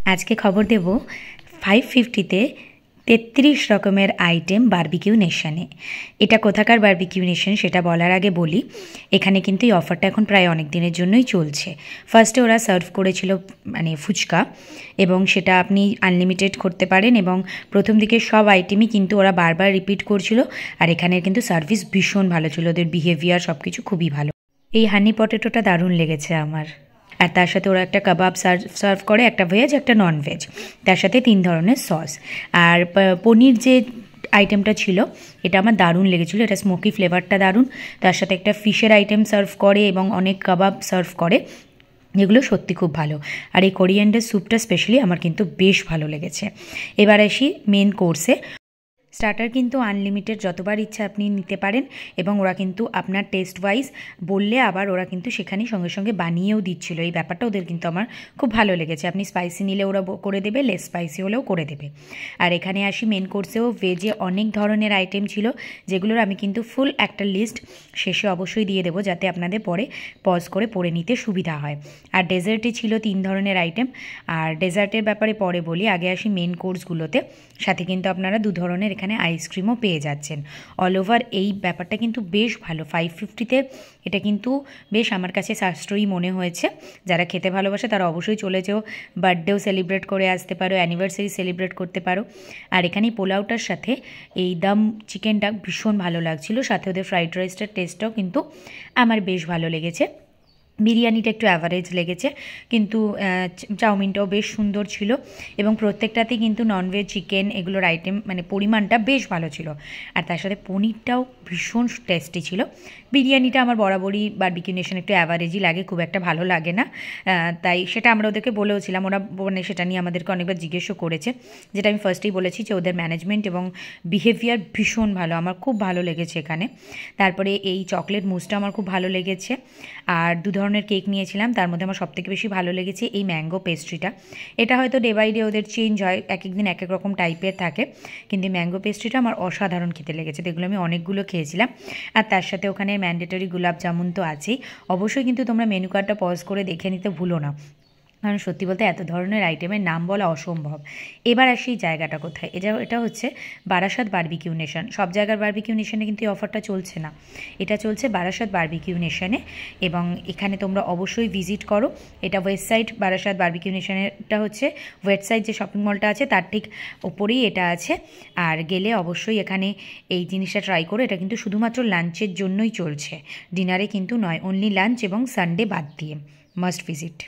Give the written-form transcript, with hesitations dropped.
আজকে খবর দেব 550-তে 33 রকমের আইটেম বারবিকিউ নেশনে। এটা কোথাকার বারবিকিউ নেশন সেটা বলার আগে বলি, এখানে কিন্তু এই অফারটা এখন প্রায় অনেক দিনের জন্যই চলছে। ফার্স্টে ওরা সার্ভ করেছিল মানে ফুচকা, এবং সেটা আপনি আনলিমিটেড করতে পারেন, এবং প্রথম দিকে সব আইটেমই কিন্তু ওরা বারবার রিপিট করছিল। আর এখানের কিন্তু সার্ভিস ভীষণ ভালো ছিল, ওদের বিহেভিয়ার সব কিছু খুবই ভালো। এই হানি পটেটোটা দারুণ লেগেছে আমার। আর তার সাথে ওরা একটা কাবাব সার্ভ করে, একটা ভেজ একটা নন ভেজ, তার সাথে 3 ধরনের সস। আর পনির যে আইটেমটা ছিল এটা আমার দারুণ লেগেছিলো, এটা স্মোকি ফ্লেভারটা দারুণ। তার সাথে একটা ফিশের আইটেম সার্ভ করে এবং অনেক কাবাব সার্ভ করে, এগুলো সত্যি খুব ভালো। আর এই কোরিয়ান্ডার স্যুপটা স্পেশালি আমার কিন্তু বেশ ভালো লেগেছে। এবার আসি মেন কোর্সে। স্টার্টার কিন্তু আনলিমিটেড, যতবার ইচ্ছা আপনি নিতে পারেন, এবং ওরা কিন্তু আপনার টেস্ট ওয়াইজ বললে আবার ওরা কিন্তু সেখানেই সঙ্গে সঙ্গে বানিয়েও দিচ্ছিল। এই ব্যাপারটা ওদের কিন্তু আমার খুব ভালো লেগেছে। আপনি স্পাইসি নিলে ওরা করে দেবে, লেস স্পাইসি হলেও করে দেবে। আর এখানে আসি মেন কোর্সেও ভেজে অনেক ধরনের আইটেম ছিল, যেগুলোর আমি কিন্তু ফুল একটা লিস্ট শেষে অবশ্যই দিয়ে দেবো, যাতে আপনাদের পরে পজ করে পড়ে নিতে সুবিধা হয়। আর ডেজার্টে ছিল 3 ধরনের আইটেম। আর ডেজার্টের ব্যাপারে পরে বলি, আগে আসি মেন কোর্সগুলোতে। সাথে কিন্তু আপনারা 2 ধরনের এখানে আইসক্রিমও পেয়ে যাচ্ছেন। অল ওভার এই ব্যাপারটা কিন্তু বেশ ভালো। 550-তে এটা কিন্তু বেশ আমার কাছে সাশ্রয়ী মনে হয়েছে। যারা খেতে ভালোবাসে তারা অবশ্যই চলে যেও, বার্থডেও সেলিব্রেট করে আসতে পারো, অ্যানিভার্সারি সেলিব্রেট করতে পারো। আর এখানে পোলাওটার সাথে এই দম চিকেনটা ভীষণ ভালো লাগছিল, সাথে ওদের ফ্রাইড রাইসটার টেস্টটাও কিন্তু আমার বেশ ভালো লেগেছে। বিরিয়ানিটা একটু অ্যাভারেজ লেগেছে, কিন্তু চাউমিনটাও বেশ সুন্দর ছিল, এবং প্রত্যেকটাতেই কিন্তু ননভেজ চিকেন এগুলোর আইটেম মানে পরিমাণটা বেশ ভালো ছিল। আর তার সাথে পনিরটাও ভীষণ টেস্টি ছিল। বিরিয়ানিটা আমার বরাবরই বারবিকিউ নেশন একটু অ্যাভারেজই লাগে, খুব একটা ভালো লাগে না। তাই সেটা আমরা ওদেরকে বলেওছিলাম, ওরা মানে সেটা নিয়ে আমাদেরকে অনেকবার জিজ্ঞেসও করেছে। যেটা আমি ফার্স্টেই বলেছি যে ওদের ম্যানেজমেন্ট এবং বিহেভিয়ার ভীষণ ভালো, আমার খুব ভালো লেগেছে এখানে। তারপরে এই চকলেট মুসটা আমার খুব ভালো লেগেছে। আর 2 ধরনের কেক নিয়েছিলাম, তার মধ্যে আমার সবথেকে বেশি ভালো লেগেছে এই ম্যাঙ্গো পেস্ট্রিটা। এটা হয়তো ডে বাই ডে ওদের চেঞ্জ হয়, এক এক দিন এক এক রকম টাইপের থাকে, কিন্তু ম্যাঙ্গো পেস্ট্রিটা আমার অসাধারণ খেতে লেগেছে। এগুলো আমি অনেকগুলো খেয়েছিলাম। আর তার সাথে ওখানে ম্যান্ডেটরি গোলাপ জামুন তো আছেই। অবশ্যই কিন্তু তোমরা মেনু কার্ডটা পজ করে দেখে নিতে ভুলো না, কারণ সত্যি বলতে এত ধরনের আইটেমের নাম বলা অসম্ভব। এবার আসি জায়গাটা কোথায়। এটা হচ্ছে বারাসাত বারবিকিউ নেশন। সব জায়গার বারবিকিউ নেশনে কিন্তু এই অফারটা চলছে না, এটা চলছে বারাসাত বারবিকিউ নেশনে, এবং এখানে তোমরা অবশ্যই ভিজিট করো। এটা ওয়েবসাইট বারাসাত বারবিকিউ নেশনেরটা হচ্ছে ওয়েবসাইট, যে শপিং মলটা আছে তার ঠিক ওপরেই এটা আছে। আর গেলে অবশ্যই এখানে এই জিনিসটা ট্রাই করো। এটা কিন্তু শুধুমাত্র লাঞ্চের জন্যই চলছে, ডিনারে কিন্তু নয়, অনলি লাঞ্চ এবং সানডে বাদ দিয়ে। Must visit.